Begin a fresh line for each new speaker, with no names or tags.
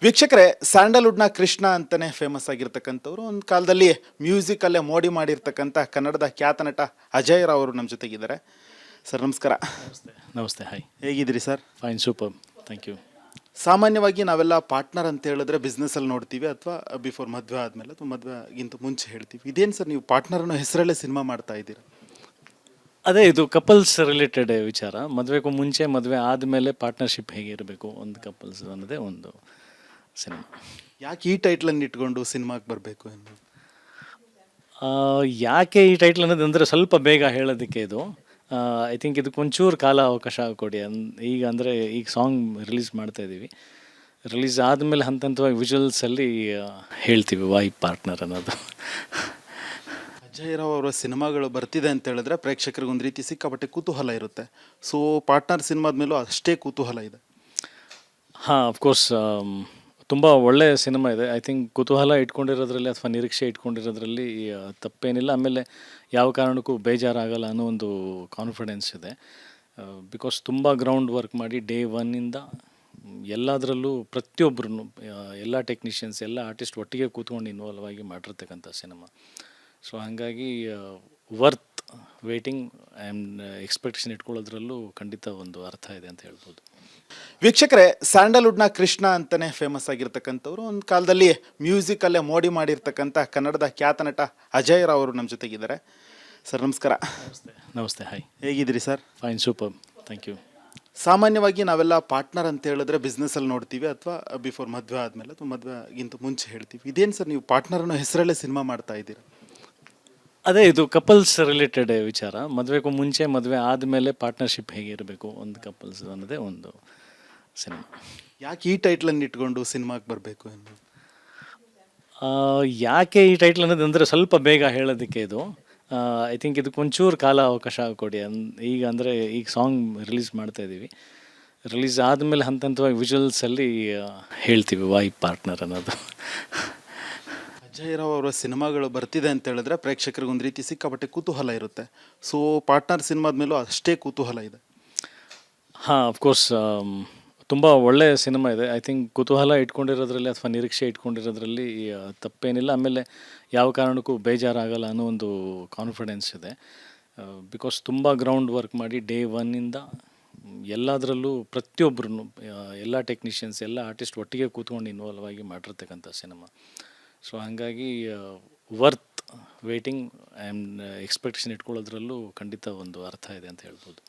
ವೀಕ್ಷಕರೇ, ಸ್ಯಾಂಡಲ್ವುಡ್ನ ಕೃಷ್ಣ ಅಂತಲೇ ಫೇಮಸ್ ಆಗಿರ್ತಕ್ಕಂಥವ್ರು. ಒಂದು ಕಾಲದಲ್ಲಿ ಮ್ಯೂಸಿಕಲ್ಲೇ ಮೋಡಿ ಮಾಡಿರ್ತಕ್ಕಂಥ ಕನ್ನಡದ ಖ್ಯಾತ ನಟ ಅಜಯ್ ರಾವ್ ಅವರು ನಮ್ಮ ಜೊತೆಗಿದ್ದಾರೆ. ಸರ್ ನಮಸ್ಕಾರ.
ನಮಸ್ತೆ. ನಮಸ್ತೆ. ಹಾಯ್.
ಹೇಗಿದ್ದೀರಿ sir?
Fine, super, thank you.
ಸಾಮಾನ್ಯವಾಗಿ ನಾವೆಲ್ಲ ಪಾರ್ಟ್ನರ್ ಅಂತ ಹೇಳಿದ್ರೆ ಬಿಸ್ನೆಸ್ಸಲ್ಲಿ ನೋಡ್ತೀವಿ, ಅಥವಾ ಬಿಫೋರ್ ಮದುವೆ ಆದಮೇಲೆ ಅಥವಾ ಮದುವೆಗಿಂತ ಮುಂಚೆ ಹೇಳ್ತೀವಿ. ಇದೇನು ಸರ್, ನೀವು ಪಾರ್ಟ್ನರ್ ಅನ್ನೋ ಹೆಸರಲ್ಲೇ ಸಿನಿಮಾ ಮಾಡ್ತಾ ಇದ್ದೀರಾ?
ಅದೇ, ಇದು ಕಪಲ್ಸ್ ರಿಲೇಟೆಡ್ ವಿಚಾರ. ಮದುವೆಗೂ ಮುಂಚೆ, ಮದುವೆ ಆದಮೇಲೆ ಪಾರ್ಟ್ನರ್ಶಿಪ್ ಹೇಗಿರಬೇಕು ಒಂದು ಕಪಲ್ಸ್ ಅನ್ನೋದೇ ಒಂದು ಸಿನಿಮಾ.
ಯಾಕೆ ಈ ಟೈಟ್ಲನ್ನು ಇಟ್ಕೊಂಡು ಸಿನಿಮಾಗೆ ಬರಬೇಕು ಎಂದು?
ಯಾಕೆ ಈ ಟೈಟ್ಲ್ ಅನ್ನೋದಂದರೆ ಸ್ವಲ್ಪ ಬೇಗ ಹೇಳೋದಕ್ಕೆ ಇದು. ಐ ಥಿಂಕ್ ಇದಕ್ಕೆ ಒಂಚೂರು ಕಾಲ ಅವಕಾಶ ಕೊಡಿ. ಈಗ ಅಂದರೆ ಈಗ ಸಾಂಗ್ ರಿಲೀಸ್ ಮಾಡ್ತಾ ಇದ್ದೀವಿ. ರಿಲೀಸ್ ಆದಮೇಲೆ ಹಂತ ಹಂತವಾಗಿ ವಿಜುವಲ್ಸಲ್ಲಿ ಹೇಳ್ತೀವಿ ವೈ ಪಾರ್ಟ್ನರ್ ಅನ್ನೋದು.
ಅಜಯ್ ರಾವ್ ಅವರ ಸಿನಿಮಾಗಳು ಬರ್ತಿದೆ ಅಂತ ಹೇಳಿದ್ರೆ ಪ್ರೇಕ್ಷಕರಿಗೆ ಒಂದು ರೀತಿ ಸಿಕ್ಕಾಪಟ್ಟೆ ಕುತೂಹಲ ಇರುತ್ತೆ. ಸೊ ಪಾರ್ಟ್ನರ್ ಸಿನಿಮಾದ ಮೇಲೂ ಅಷ್ಟೇ ಕುತೂಹಲ ಇದೆ.
ಹಾಂ, ಅಫ್ಕೋರ್ಸ್ ತುಂಬ ಒಳ್ಳೆಯ ಸಿನಿಮಾ ಇದೆ. ಐ ಥಿಂಕ್ ಕುತೂಹಲ ಇಟ್ಕೊಂಡಿರೋದ್ರಲ್ಲಿ ಅಥವಾ ನಿರೀಕ್ಷೆ ಇಟ್ಕೊಂಡಿರೋದ್ರಲ್ಲಿ ತಪ್ಪೇನಿಲ್ಲ. ಆಮೇಲೆ ಯಾವ ಕಾರಣಕ್ಕೂ ಬೇಜಾರಾಗಲ್ಲ ಅನ್ನೋ ಒಂದು ಕಾನ್ಫಿಡೆನ್ಸ್ ಇದೆ. ಬಿಕಾಸ್ ತುಂಬ ಗ್ರೌಂಡ್ ವರ್ಕ್ ಮಾಡಿ ಡೇ ಒನ್ನಿಂದ ಎಲ್ಲದರಲ್ಲೂ ಪ್ರತಿಯೊಬ್ಬರೂ, ಎಲ್ಲ ಟೆಕ್ನಿಷಿಯನ್ಸ್, ಎಲ್ಲ ಆರ್ಟಿಸ್ಟ್ ಒಟ್ಟಿಗೆ ಕೂತ್ಕೊಂಡು ಇನ್ವಾಲ್ವ್ ಆಗಿ ಮಾಡಿರ್ತಕ್ಕಂಥ ಸಿನಿಮಾ. ಸೊ ಹಾಗಾಗಿ ವರ್ತ್ ವೇಟಿಂಗ್ ಆ್ಯಂಡ್ ಎಕ್ಸ್ಪೆಕ್ಟೇಷನ್ ಇಟ್ಕೊಳ್ಳೋದ್ರಲ್ಲೂ ಖಂಡಿತ ಒಂದು ಅರ್ಥ ಇದೆ ಅಂತ ಹೇಳ್ಬೋದು.
ವೀಕ್ಷಕರೇ, ಸ್ಯಾಂಡಲ್ವುಡ್ನ ಕೃಷ್ಣ ಅಂತಲೇ ಫೇಮಸ್ ಆಗಿರ್ತಕ್ಕಂಥವ್ರು. ಒಂದು ಕಾಲದಲ್ಲಿ ಮ್ಯೂಸಿಕಲ್ಲೇ ಮೋಡಿ ಮಾಡಿರ್ತಕ್ಕಂಥ ಕನ್ನಡದ ಖ್ಯಾತ ನಟ ಅಜಯ್ ರಾವ್ ಅವರು ನಮ್ಮ ಜೊತೆಗಿದ್ದಾರೆ. ಸರ್ ನಮಸ್ಕಾರ.
ನಮಸ್ತೆ. ನಮಸ್ತೆ. ಹಾಯ್.
ಹೇಗಿದ್ದೀರಿ sir?
Fine, super, thank you.
ಸಾಮಾನ್ಯವಾಗಿ ನಾವೆಲ್ಲ ಪಾರ್ಟ್ನರ್ ಅಂತ ಹೇಳಿದ್ರೆ ಬಿಸ್ನೆಸ್ಸಲ್ಲಿ ನೋಡ್ತೀವಿ, ಅಥವಾ ಬಿಫೋರ್ ಮದುವೆ ಆದಮೇಲೆ ಅಥವಾ ಮದುವೆಗಿಂತ ಮುಂಚೆ ಹೇಳ್ತೀವಿ. ಇದೇನು ಸರ್, ನೀವು ಪಾರ್ಟ್ನರ್ ಅನ್ನೋ ಹೆಸರಲ್ಲೇ ಸಿನಿಮಾ ಮಾಡ್ತಾ ಇದ್ದೀರಾ?
ಅದೇ, ಇದು ಕಪಲ್ಸ್ ರಿಲೇಟೆಡ್ ವಿಚಾರ. ಮದುವೆಗೂ ಮುಂಚೆ, ಮದುವೆ ಆದಮೇಲೆ ಪಾರ್ಟ್ನರ್ಶಿಪ್ ಹೇಗಿರಬೇಕು ಒಂದು ಕಪಲ್ಸ್ ಅನ್ನೋದೇ ಒಂದು ಸಿನಿಮಾ.
ಯಾಕೆ ಈ ಟೈಟ್ಲನ್ನು ಇಟ್ಕೊಂಡು ಸಿನಿಮಾಗೆ ಬರಬೇಕು ಎಂದು?
ಯಾಕೆ ಈ ಟೈಟ್ಲ್ ಅನ್ನೋದಂದರೆ ಸ್ವಲ್ಪ ಬೇಗ ಹೇಳೋದಕ್ಕೆ ಇದು. ಐ ಥಿಂಕ್ ಇದಕ್ಕೆ ಒಂಚೂರು ಕಾಲ ಅವಕಾಶ ಕೊಡಿ. ಈಗ ಅಂದರೆ ಈಗ ಸಾಂಗ್ ರಿಲೀಸ್ ಮಾಡ್ತಾ ಇದ್ದೀವಿ. ರಿಲೀಸ್ ಆದಮೇಲೆ ಹಂತ ಹಂತವಾಗಿ ವಿಜುವಲ್ಸಲ್ಲಿ ಹೇಳ್ತೀವಿ ವೈ ಪಾರ್ಟ್ನರ್ ಅನ್ನೋದು.
ಅಜಯ್ ರಾವ್ ಅವರ ಸಿನಿಮಾಗಳು ಬರ್ತಿದೆ ಅಂತ ಹೇಳಿದ್ರೆ ಪ್ರೇಕ್ಷಕರಿಗೆ ಒಂದು ರೀತಿ ಸಿಕ್ಕಾಪಟ್ಟೆ ಕುತೂಹಲ ಇರುತ್ತೆ. ಸೊ ಪಾರ್ಟ್ನರ್ ಸಿನಿಮಾದ ಮೇಲೂ ಅಷ್ಟೇ ಕುತೂಹಲ ಇದೆ.
ಹಾಂ, ಅಫ್ಕೋರ್ಸ್ ತುಂಬ ಒಳ್ಳೆಯ ಸಿನಿಮಾ ಇದೆ. ಐ ಥಿಂಕ್ ಕುತೂಹಲ ಇಟ್ಕೊಂಡಿರೋದ್ರಲ್ಲಿ ಅಥವಾ ನಿರೀಕ್ಷೆ ಇಟ್ಕೊಂಡಿರೋದ್ರಲ್ಲಿ ತಪ್ಪೇನಿಲ್ಲ. ಆಮೇಲೆ ಯಾವ ಕಾರಣಕ್ಕೂ ಬೇಜಾರಾಗಲ್ಲ ಅನ್ನೋ ಒಂದು ಕಾನ್ಫಿಡೆನ್ಸ್ ಇದೆ. ಬಿಕಾಸ್ ತುಂಬ ಗ್ರೌಂಡ್ ವರ್ಕ್ ಮಾಡಿ ಡೇ ಒನ್ನಿಂದ ಎಲ್ಲದರಲ್ಲೂ ಪ್ರತಿಯೊಬ್ಬರೂ, ಎಲ್ಲ ಟೆಕ್ನಿಷಿಯನ್ಸ್, ಎಲ್ಲ ಆರ್ಟಿಸ್ಟ್ ಒಟ್ಟಿಗೆ ಕೂತ್ಕೊಂಡು ಇನ್ವಾಲ್ವ್ ಆಗಿ ಮಾಡಿರ್ತಕ್ಕಂಥ ಸಿನಿಮಾ. ಸೊ ಹಾಗಾಗಿ ವರ್ತ್ ವೇಟಿಂಗ್ ಆ್ಯಂಡ್ ಎಕ್ಸ್ಪೆಕ್ಟೇಷನ್ ಇಟ್ಕೊಳ್ಳೋದ್ರಲ್ಲೂ ಖಂಡಿತ ಒಂದು ಅರ್ಥ ಇದೆ ಅಂತ ಹೇಳ್ಬೋದು.